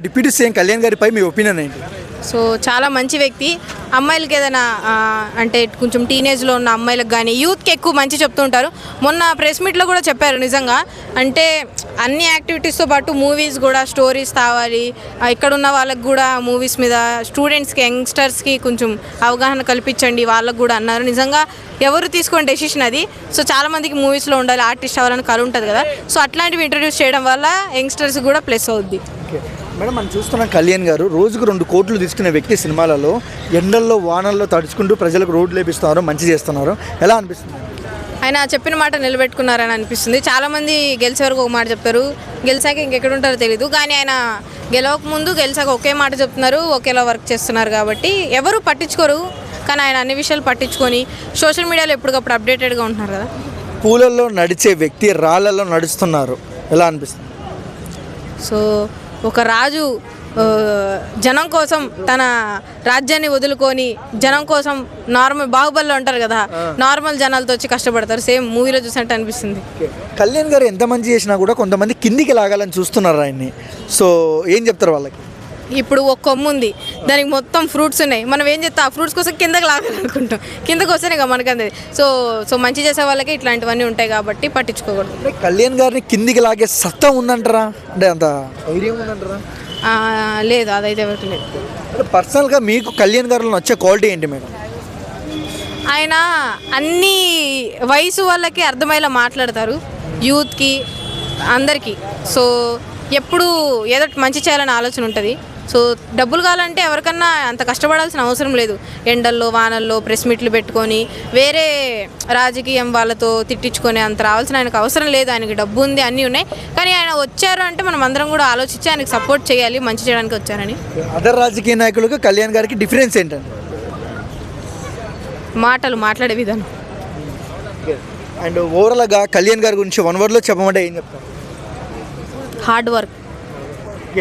Deputy CM Kalyan గారిపై మీ opinion ఏంటి? So చాలా మంచి వ్యక్తి. అమ్మాయిలకి ఏదైనా అంటే కొంచెం టీనేజ్లో ఉన్న అమ్మాయిలకు కానీ యూత్కి ఎక్కువ మంచి చెప్తూ ఉంటారు. మొన్న ప్రెస్ మీట్లో కూడా చెప్పారు. నిజంగా అంటే అన్ని యాక్టివిటీస్తో పాటు మూవీస్ కూడా స్టోరీస్ కావాలి, ఇక్కడ ఉన్న వాళ్ళకి కూడా మూవీస్ మీద స్టూడెంట్స్కి యంగ్స్టర్స్కి కొంచెం అవగాహన కల్పించండి వాళ్ళకు కూడా అన్నారు. నిజంగా ఎవరు తీసుకునే డెసిషన్ అది. సో చాలామందికి మూవీస్లో ఉండాలి, ఆర్టిస్ట్ అవ్వాలని కల ఉంటుంది కదా. సో అట్లాంటివి ఇంట్రడ్యూస్ చేయడం వల్ల యంగ్స్టర్స్ కూడా ప్లస్ అవుద్ది. మేడం, మనం చూస్తున్నాం కళ్యాణ్ గారు రోజుకు 2 కోట్లు తీసుకునే వ్యక్తి. సినిమాలలో ఎండల్లో వానల్లో తడుచుకుంటూ ప్రజలకు రోడ్లు లేపిస్తున్నారు, మంచి చేస్తున్నారు. ఎలా అనిపిస్తుంది? ఆయన చెప్పిన మాట నిలబెట్టుకున్నారని అనిపిస్తుంది. చాలామంది గెలిచే వరకు ఒక మాట చెప్తారు, గెలిచాక ఇంకెక్కడ ఉంటారో తెలీదు. కానీ ఆయన గెలవక ముందు గెలిచాక ఒకే మాట చెప్తున్నారు, ఒకేలా వర్క్ చేస్తున్నారు. కాబట్టి ఎవరు పట్టించుకోరు. కానీ ఆయన అన్ని విషయాలు పట్టించుకొని సోషల్ మీడియాలో ఎప్పటికప్పుడు అప్డేటెడ్గా ఉంటున్నారు కదా. పూలల్లో నడిచే వ్యక్తి రాళ్లలో నడుస్తున్నారు, ఎలా అనిపిస్తుంది? సో ఒక రాజు జనం కోసం తన రాజ్యాన్ని వదులుకొని జనం కోసం నార్మల్ బాహుబలిలో ఉంటారు కదా, నార్మల్ జనాలతో వచ్చి కష్టపడతారు. సేమ్ మూవీలో చూసినట్టు అనిపిస్తుంది. కళ్యాణ్ గారు ఎంత మంచి చేసినా కూడా కొంతమంది కిందికి లాగాలని చూస్తున్నారు ఆయన్ని. సో ఏం చెప్తారు వాళ్ళకి? ఇప్పుడు ఒక కొమ్ము ఉంది, దానికి మొత్తం ఫ్రూట్స్ ఉన్నాయి. మనం ఏం చేస్తాం, ఆ ఫ్రూట్స్ కోసం కిందకి లాగాలనుకుంటాం. కిందకి వస్తేనే కదా మనకు అంది. సో మంచి చేసే వాళ్ళకి ఇట్లాంటివన్నీ ఉంటాయి కాబట్టి పట్టించుకోకూడదు. కళ్యాణ్ గారిని కిందికి లాగే సత్తా ఉందంటారా? అంటే అంత ధైర్యం ఉందంటారా? లేదు, అదైతే ఎవరికి లేదు. పర్సనల్గా మీకు కళ్యాణ్ గారిలో నచ్చే క్వాలిటీ ఏంటి మేడం? ఆయన అన్ని వయసు వాళ్ళకి అర్థమయ్యేలా మాట్లాడతారు, యూత్కి అందరికీ. సో ఎప్పుడు ఏదో మంచి చేయాలని ఆలోచన ఉంటుంది. సో డబ్బులు కావాలంటే ఎవరికన్నా అంత కష్టపడాల్సిన అవసరం లేదు. ఎండల్లో వానల్లో ప్రెస్ మీట్లు పెట్టుకొని వేరే రాజకీయం వాళ్ళతో తిట్టించుకొని అంత రావాల్సిన ఆయనకు అవసరం లేదు. ఆయనకి డబ్బు ఉంది, అన్నీ ఉన్నాయి. కానీ ఆయన వచ్చారు అంటే మనం అందరం కూడా ఆలోచించి ఆయనకు సపోర్ట్ చేయాలి, మంచి చేయడానికి వచ్చారని. అదర్ రాజకీయ నాయకులకు కళ్యాణ్ గారికి డిఫరెన్స్ ఏంటండి? మాట్లాడే విధానం. అండ్ ఓవరాల్గా కళ్యాణ్ గారి గురించి 1 wordలో చెప్పమంటే ఏం చెప్తారు? Hard work.